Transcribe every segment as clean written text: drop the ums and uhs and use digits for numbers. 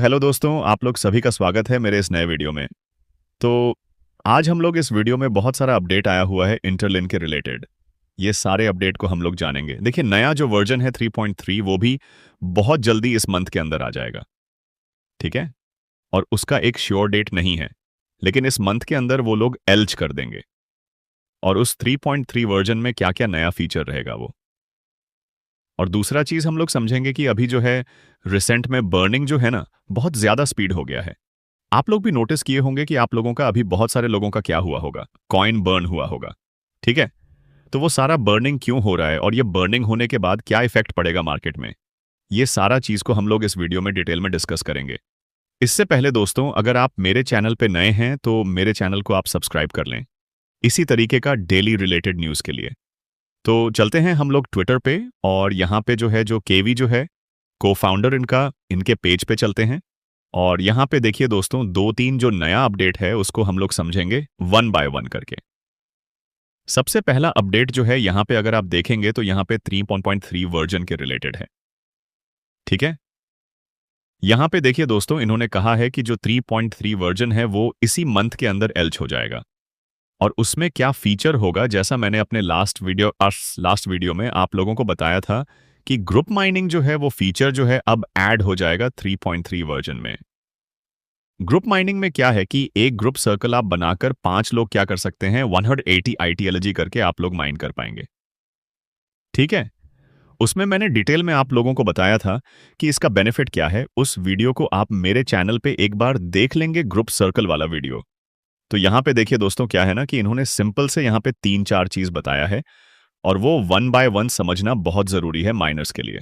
Hello दोस्तों, आप लोग सभी का स्वागत है मेरे इस नए वीडियो में। तो आज हम लोग इस वीडियो में बहुत सारा अपडेट आया हुआ है इंटरलिंक के रिलेटेड। ये सारे अपडेट को हम लोग जानेंगे। देखिए, नया जो वर्जन है 3.3 वो भी बहुत जल्दी इस मंथ के अंदर आ जाएगा। ठीक है। और उसका एक श्योर डेट नहीं है, लेकिन इस मंथ के अंदर वो लोग एल्च कर देंगे। और उस 3.3 वर्जन में क्या क्या नया फीचर रहेगा वो। और दूसरा चीज हम लोग समझेंगे कि अभी जो है रिसेंट में बर्निंग जो है ना, बहुत ज्यादा स्पीड हो गया है। आप लोग भी नोटिस किए होंगे कि आप लोगों का अभी बहुत सारे लोगों का क्या हुआ होगा, कॉइन बर्न हुआ होगा। ठीक है। तो वो सारा बर्निंग क्यों हो रहा है और ये बर्निंग होने के बाद क्या इफेक्ट पड़ेगा मार्केट में, ये सारा चीज को हम लोग इस वीडियो में डिटेल में डिस्कस करेंगे। इससे पहले दोस्तों, अगर आप मेरे चैनल पे नए हैं तो मेरे चैनल को आप सब्सक्राइब कर लें, इसी तरीके का डेली रिलेटेड न्यूज के लिए। तो चलते हैं हम लोग ट्विटर पे, और यहाँ पे जो है जो केवी जो है को फाउंडर इनका, इनके पेज पे चलते हैं। और यहाँ पे देखिए दोस्तों, दो तीन जो नया अपडेट है उसको हम लोग समझेंगे वन बाय वन करके। सबसे पहला अपडेट जो है यहाँ पे अगर आप देखेंगे तो यहाँ पे 3.3 वर्जन के रिलेटेड है। ठीक है। यहाँ पे देखिए दोस्तों, इन्होंने कहा है कि जो 3.3 वर्जन है वो इसी मंथ के अंदर एल्च हो जाएगा। और उसमें क्या फीचर होगा, जैसा मैंने अपने लास्ट वीडियो में आप लोगों को बताया था कि ग्रुप माइनिंग जो है वो फीचर जो है अब ऐड हो जाएगा 3.3 वर्जन में। ग्रुप माइनिंग में क्या है कि एक ग्रुप सर्कल आप बनाकर 5 लोग क्या कर सकते हैं, 180 आईटीएलजी करके आप लोग माइन कर पाएंगे। ठीक है। उसमें मैंने डिटेल में आप लोगों को बताया था कि इसका बेनिफिट क्या है। उस वीडियो को आप मेरे चैनल पे एक बार देख लेंगे, ग्रुप सर्कल वाला वीडियो। तो यहां पे देखिए दोस्तों, क्या है ना कि इन्होंने सिंपल से यहां पे 3-4 चीज बताया है, और वो वन बाय वन समझना बहुत जरूरी है माइनर्स के लिए।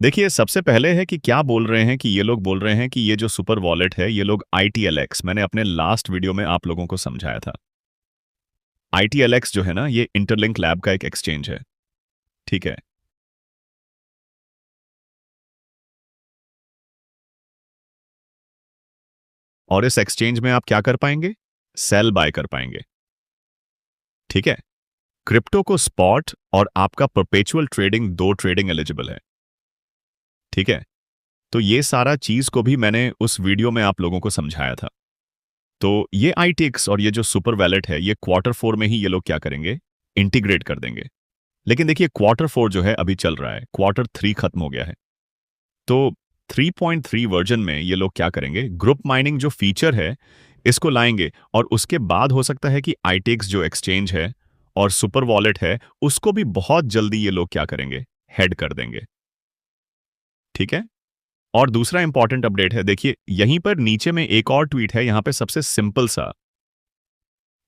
देखिए, सबसे पहले है कि क्या बोल रहे हैं कि ये लोग बोल रहे हैं कि ये जो सुपर वॉलेट है ये लोग ITLX, मैंने अपने लास्ट वीडियो में आप लोगों को समझाया था। ITLX जो है ना, ये इंटरलिंक लैब का एक एक्सचेंज है। ठीक है। और इस एक्सचेंज में आप क्या कर पाएंगे, सेल बाय कर पाएंगे। ठीक है। क्रिप्टो को स्पॉट और आपका परपेचुअल ट्रेडिंग, दो ट्रेडिंग एलिजिबल है। ठीक है। तो ये सारा चीज को भी मैंने उस वीडियो में आप लोगों को समझाया था। तो ये ITX और ये जो सुपर वैलेट है ये Q4 में ही ये लोग क्या करेंगे, इंटीग्रेट कर देंगे। लेकिन देखिए, Q4 जो है अभी चल रहा है, Q3 खत्म हो गया है। तो 3.3 वर्जन में ये लोग क्या करेंगे, ग्रुप माइनिंग जो फीचर है इसको लाएंगे, और उसके बाद हो सकता है कि ITX जो एक्सचेंज है और सुपर वॉलेट है उसको भी बहुत जल्दी ये लोग क्या करेंगे, हेड कर देंगे। ठीक है। और दूसरा इंपॉर्टेंट अपडेट है, देखिए यहीं पर नीचे में एक और ट्वीट है, यहां पे सबसे सिंपल सा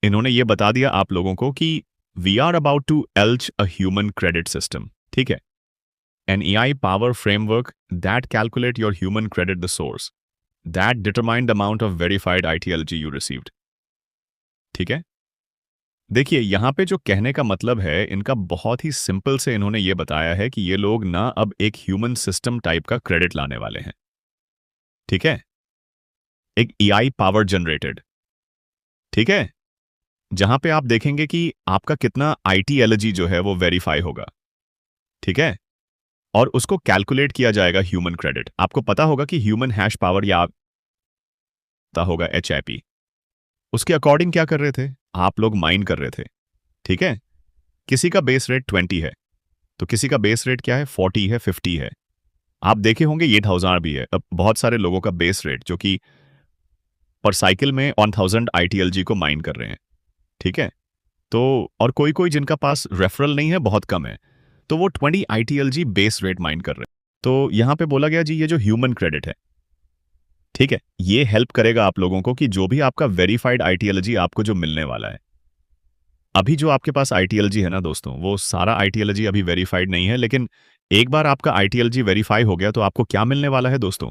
इन्होंने ये बता दिया आप लोगों को कि वी आर अबाउट टू एल्च अ ह्यूमन क्रेडिट सिस्टम। ठीक है। An AI power framework that calculate your human credit the source that determine the amount of verified ITLG you received। ठीक है। देखिए, यहां पे जो कहने का मतलब है इनका बहुत ही सिंपल से, इन्होंने ये बताया है कि ये लोग ना अब एक ह्यूमन सिस्टम टाइप का क्रेडिट लाने वाले हैं। ठीक है। एक AI पावर जनरेटेड। ठीक है। जहां पे आप देखेंगे कि आपका कितना ITLG जो है वो वेरीफाई होगा। ठीक है। और उसको कैलकुलेट किया जाएगा ह्यूमन क्रेडिट। आपको पता होगा कि ह्यूमन हैश पावर, या पता होगा HIP, उसके अकॉर्डिंग क्या कर रहे थे, आप लोग माइन कर रहे थे। ठीक है। किसी का बेस रेट 20 है तो किसी का बेस रेट क्या है, 40 है, 50 है। आप देखे होंगे ये 1000 भी है। अब बहुत सारे लोगों का बेस रेट जो कि पर साइकिल में 1000 ITLG को माइन कर रहे हैं। ठीक है। तो और कोई कोई जिनका पास रेफरल नहीं है, बहुत कम है, तो वो 20 ITLG बेस रेट माइन कर रहे हैं। तो यहां पे बोला गया जी, ये जो ह्यूमन क्रेडिट है, ठीक है, ये हेल्प करेगा आप लोगों को कि जो भी आपका वेरीफाइड ITLG आपको जो मिलने वाला है। अभी जो आपके पास ITLG है ना दोस्तों, वो सारा ITLG अभी वेरीफाइड नहीं है, लेकिन एक बार आपका ITLG वेरीफाई हो गया तो आपको क्या मिलने वाला है दोस्तों,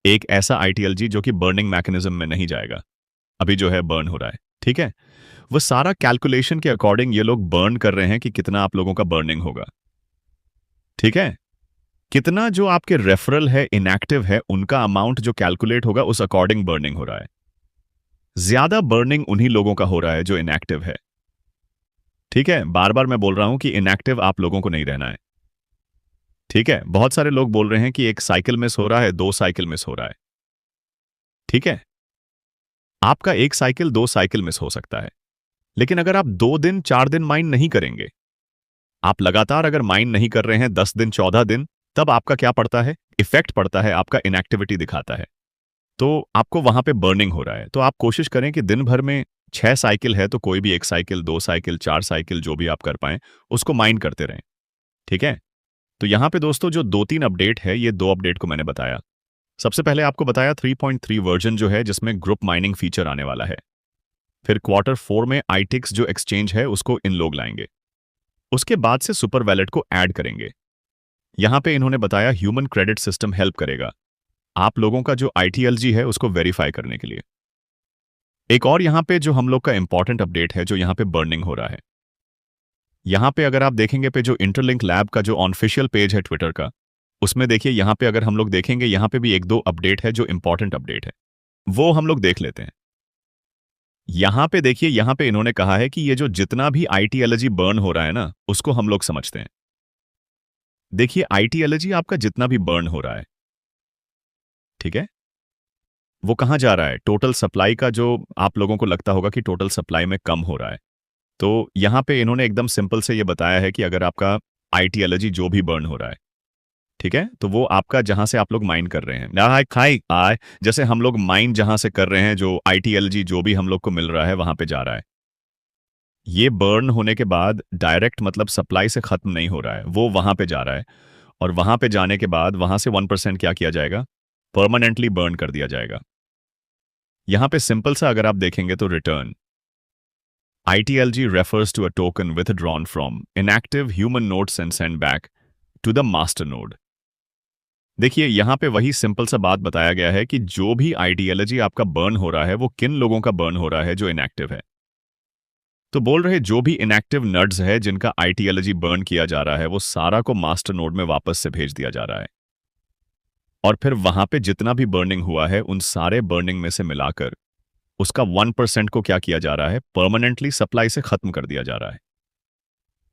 एक ऐसा ITLG जो कि बर्निंग मैकेनिज्म में नहीं जाएगा, अभी जो है बर्न हो रहा है। ठीक है। वो सारा कैलकुलेशन के अकॉर्डिंग ये लोग बर्न कर रहे हैं कि कितना आप लोगों का बर्निंग होगा। ठीक है। कितना जो आपके रेफरल है, इनएक्टिव है, उनका अमाउंट जो कैलकुलेट होगा उस अकॉर्डिंग बर्निंग हो रहा है। ज्यादा बर्निंग उन्हीं लोगों का हो रहा है जो इनएक्टिव है। ठीक है। बार बार मैं बोल रहा हूं कि इनएक्टिव आप लोगों को नहीं रहना है। ठीक है, बहुत सारे लोग बोल रहे हैं कि एक साइकिल मिस हो रहा है, दो साइकिल मिस हो रहा है। ठीक है, आपका एक साइकिल दो साइकिल मिस हो सकता है, लेकिन अगर आप 2 दिन 4 दिन माइंड नहीं करेंगे, आप लगातार अगर माइंड नहीं कर रहे हैं 10 दिन 14 दिन, तब आपका क्या पड़ता है, इफेक्ट पड़ता है, आपका इनएक्टिविटी दिखाता है। तो आपको वहां पे बर्निंग हो रहा है। तो आप कोशिश करें कि दिन भर में 6 साइकिल है तो कोई भी एक साइकिल, 2 साइकिल, 4 साइकिल जो भी आप कर पाएं, उसको माइंड करते रहें। ठीक है, तो यहाँ पे दोस्तों जो 2-3 अपडेट है, ये 2 अपडेट को मैंने बताया। सबसे पहले आपको बताया 3.3 वर्जन जो है, जिसमें ग्रुप माइनिंग फीचर आने वाला है। फिर Q4 में आईटिक्स जो एक्सचेंज है उसको इन लोग लाएंगे। उसके बाद से सुपर वैलेट को ऐड करेंगे। यहां पे इन्होंने बताया ह्यूमन क्रेडिट सिस्टम हेल्प करेगा आप लोगों का जो आईटीएलजी है उसको वेरीफाई करने के लिए। एक और यहां पे जो हम लोग का इंपॉर्टेंट अपडेट है, जो यहां पे बर्निंग हो रहा है, यहां पे अगर आप देखेंगे पे जो इंटरलिंक लैब का जो ऑफिशियल पेज है ट्विटर का, उसमें देखिए यहां पे अगर हम लोग देखेंगे, यहां पे भी एक दो अपडेट है जो इंपॉर्टेंट अपडेट है, वो हम लोग देख लेते हैं। यहां पे देखिए, यहां पे इन्होंने कहा है कि ये जो जितना भी आईटीएलजी बर्न हो रहा है ना, उसको हम लोग समझते हैं। देखिए आईटीएलजी आपका जितना भी बर्न हो रहा है, ठीक है, वो कहां जा रहा है, टोटल सप्लाई का जो आप लोगों को लगता होगा कि टोटल सप्लाई में कम हो रहा है। तो यहां पे इन्होंने एकदम सिंपल से ये बताया है कि अगर आपका आईटीएलजी जो भी बर्न हो रहा है, ठीक है, तो वो आपका जहां से आप लोग माइन कर रहे हैं ना, हाय खाई आय, जैसे हम लोग माइन जहां से कर रहे हैं, जो आईटीएलजी जो भी हम लोग को मिल रहा है वहां पे जा रहा है। ये बर्न होने के बाद डायरेक्ट मतलब सप्लाई से खत्म नहीं हो रहा है, वो वहां पे जा रहा है। और वहां पे जाने के बाद वहां से 1% क्या किया जाएगा, परमानेंटली बर्न कर दिया जाएगा। यहां पे सिंपल सा अगर आप देखेंगे तो return ITLG refers to a token withdrawn from inactive human nodes and sent back to the master node। देखिए यहां पे वही सिंपल सा बात बताया गया है कि जो भी आइडियोलॉजी आपका बर्न हो रहा है वो किन लोगों का बर्न हो रहा है, जो इनएक्टिव है। तो बोल रहे जो भी इनएक्टिव नड्स है जिनका आइडियोलॉजी बर्न किया जा रहा है, वो सारा को मास्टर नोड में वापस से भेज दिया जा रहा है। और फिर वहां पे जितना भी बर्निंग हुआ है, उन सारे बर्निंग में से मिलाकर उसका 1% को क्या किया जा रहा है, परमानेंटली सप्लाई से खत्म कर दिया जा रहा है,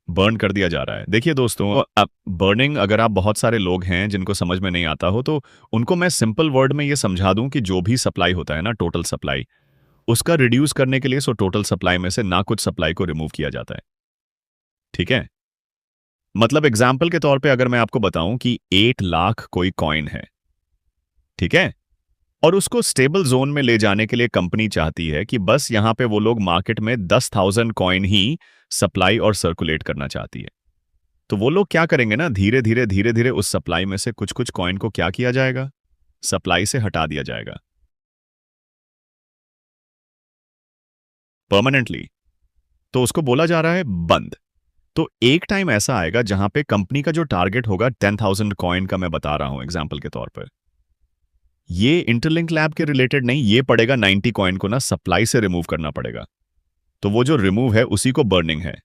बर्न कर दिया जा रहा है। देखिए दोस्तों, अब बर्निंग अगर आप बहुत सारे लोग हैं जिनको समझ में नहीं आता हो, तो उनको मैं सिंपल वर्ड में ये समझा दूं कि जो भी सप्लाई होता है ना, टोटल सप्लाई, उसका रिड्यूस करने के लिए सो टोटल सप्लाई में से ना कुछ सप्लाई को रिमूव किया जाता है। ठीक है, मतलब एग्जाम्पल के तौर पे अगर मैं आपको बताऊं कि 8 लाख कोई कॉइन है, ठीक है, और उसको स्टेबल जोन में ले जाने के लिए कंपनी चाहती है कि बस यहां पे वो लोग मार्केट में 10,000 कॉइन ही सप्लाई और सर्कुलेट करना चाहती है। तो वो लोग क्या करेंगे ना, धीरे धीरे धीरे धीरे उस सप्लाई में से कुछ कुछ कॉइन को क्या किया जाएगा, सप्लाई से हटा दिया जाएगा परमानेंटली। तो उसको बोला जा रहा है बंद। तो एक टाइम ऐसा आएगा जहां पे कंपनी का जो टारगेट होगा 10,000 कॉइन का, मैं बता रहा हूं एग्जाम्पल के तौर पर, ये इंटरलिंक लैब के रिलेटेड नहीं, ये पड़ेगा 90 कॉइन को ना सप्लाई से रिमूव करना पड़ेगा। तो वो जो रिमूव है उसी को बर्निंग है।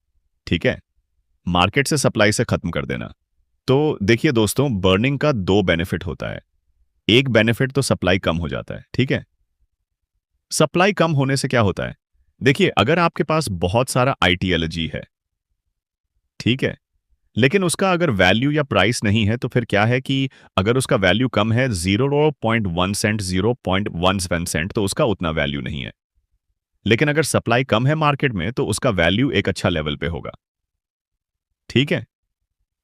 ठीक है, मार्केट से सप्लाई से खत्म कर देना। तो देखिए दोस्तों, बर्निंग का दो बेनिफिट होता है। एक बेनिफिट तो सप्लाई कम हो जाता है। ठीक है, सप्लाई कम होने से क्या होता है, देखिए अगर आपके पास बहुत सारा आईटीएलजी है, ठीक है, लेकिन उसका अगर वैल्यू या प्राइस नहीं है, तो फिर क्या है कि अगर उसका वैल्यू कम है 0.1 सेंट, 0.1 सेंट, तो उसका उतना वैल्यू नहीं है। लेकिन अगर सप्लाई कम है मार्केट में, तो उसका वैल्यू एक अच्छा लेवल पे होगा। ठीक है,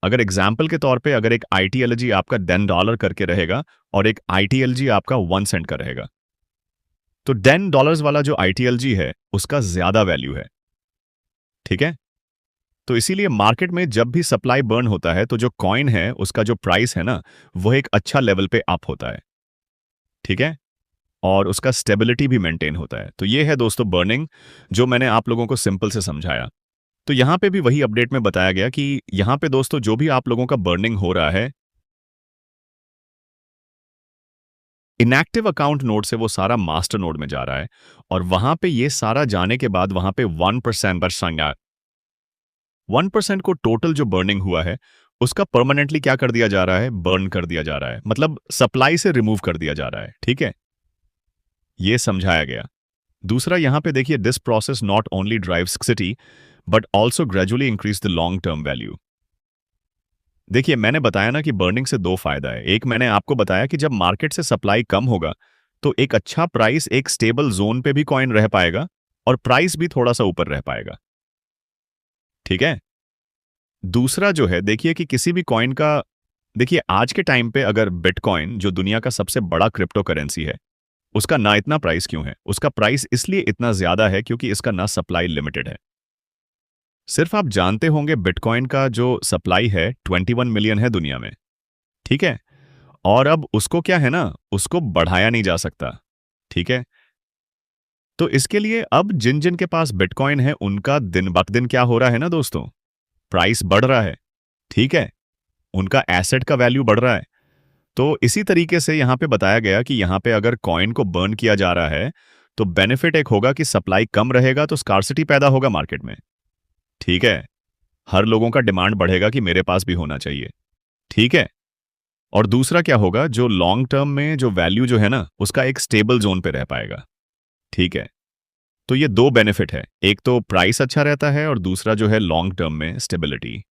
अगर एग्जाम्पल के तौर पे अगर एक आईटीएलजी आपका $10 करके रहेगा और एक आईटीएलजी आपका 1 सेंट का रहेगा, तो $10 वाला जो आईटीएलजी है उसका ज्यादा वैल्यू है। ठीक है, तो इसीलिए मार्केट में जब भी सप्लाई बर्न होता है, तो जो कॉइन है उसका जो प्राइस है ना, वह एक अच्छा लेवल पे अप होता है। ठीक है, और उसका स्टेबिलिटी भी मेंटेन होता है। तो ये है दोस्तों बर्निंग, जो मैंने आप लोगों को सिंपल से समझाया। तो यहां पे भी वही अपडेट में बताया गया कि यहां पे दोस्तों जो भी आप लोगों का बर्निंग हो रहा है, इनएक्टिव अकाउंट नोड से वो सारा मास्टर नोड में जा रहा है, और वहां पे ये सारा जाने के बाद वहां पे 1% को टोटल जो बर्निंग हुआ है उसका परमानेंटली क्या कर दिया जा रहा है, बर्न कर दिया जा रहा है, मतलब सप्लाई से रिमूव कर दिया जा रहा है। ठीक है, ये समझाया गया। दूसरा यहां पे देखिए, this process not only drives city but also gradually increase the long term value. देखिए, मैंने बताया ना कि बर्निंग से दो फायदा है। एक मैंने आपको बताया कि जब मार्केट से सप्लाई कम होगा तो एक अच्छा प्राइस एक स्टेबल जोन पे भी कॉइन रह पाएगा और प्राइस भी थोड़ा सा ऊपर रह पाएगा। ठीक है। दूसरा जो है, देखिए कि किसी भी कॉइन का, देखिए आज के टाइम पे अगर बिटकॉइन जो दुनिया का सबसे बड़ा क्रिप्टो करेंसी है, उसका ना इतना प्राइस क्यों है? उसका प्राइस इसलिए इतना ज्यादा है क्योंकि इसका ना सप्लाई लिमिटेड है। सिर्फ आप जानते होंगे बिटकॉइन का जो सप्लाई है 21 मिलियन है दुनिया में। ठीक है। और अब उसको क्या है ना, उसको बढ़ाया नहीं जा सकता। ठीक है। तो इसके लिए अब जिन जिन के पास बिटकॉइन है उनका दिन ब दिन क्या हो रहा है ना दोस्तों, प्राइस बढ़ रहा है। ठीक है। उनका एसेट का वैल्यू बढ़ रहा है। तो इसी तरीके से यहां पे बताया गया कि यहां पे अगर कॉइन को बर्न किया जा रहा है तो बेनिफिट एक होगा कि सप्लाई कम रहेगा तो स्कार्सिटी पैदा होगा मार्केट में। ठीक है। हर लोगों का डिमांड बढ़ेगा कि मेरे पास भी होना चाहिए। ठीक है। और दूसरा क्या होगा, जो लॉन्ग टर्म में जो वैल्यू जो है ना उसका एक स्टेबल जोन पे रह पाएगा। ठीक है। तो ये दो बेनिफिट है, एक तो प्राइस अच्छा रहता है और दूसरा जो है लॉन्ग टर्म में स्टेबिलिटी।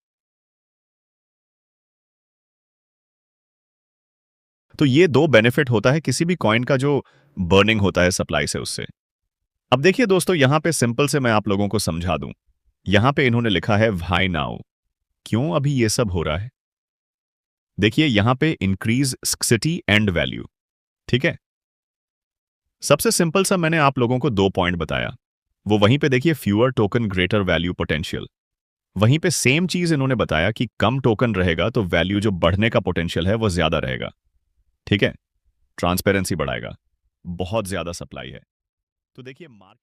तो ये दो बेनिफिट होता है किसी भी कॉइन का जो बर्निंग होता है सप्लाई से उससे। अब देखिए दोस्तों, यहां पे सिंपल से मैं आप लोगों को समझा दूं। यहां पे इन्होंने लिखा है व्हाई नाउ, क्यों अभी ये सब हो रहा है। देखिए यहां पे इंक्रीज स्कसिटी एंड वैल्यू। ठीक है। सबसे सिंपल सा मैंने आप लोगों को दो पॉइंट बताया, वो वहीं पे देखिए fewer token greater value potential. वहीं पे सेम चीज इन्होंने बताया कि कम टोकन रहेगा तो वैल्यू जो बढ़ने का पोटेंशियल है वो ज्यादा रहेगा। ठीक है। ट्रांसपेरेंसी बढ़ाएगा। बहुत ज्यादा सप्लाई है। तो देखिए मार्केट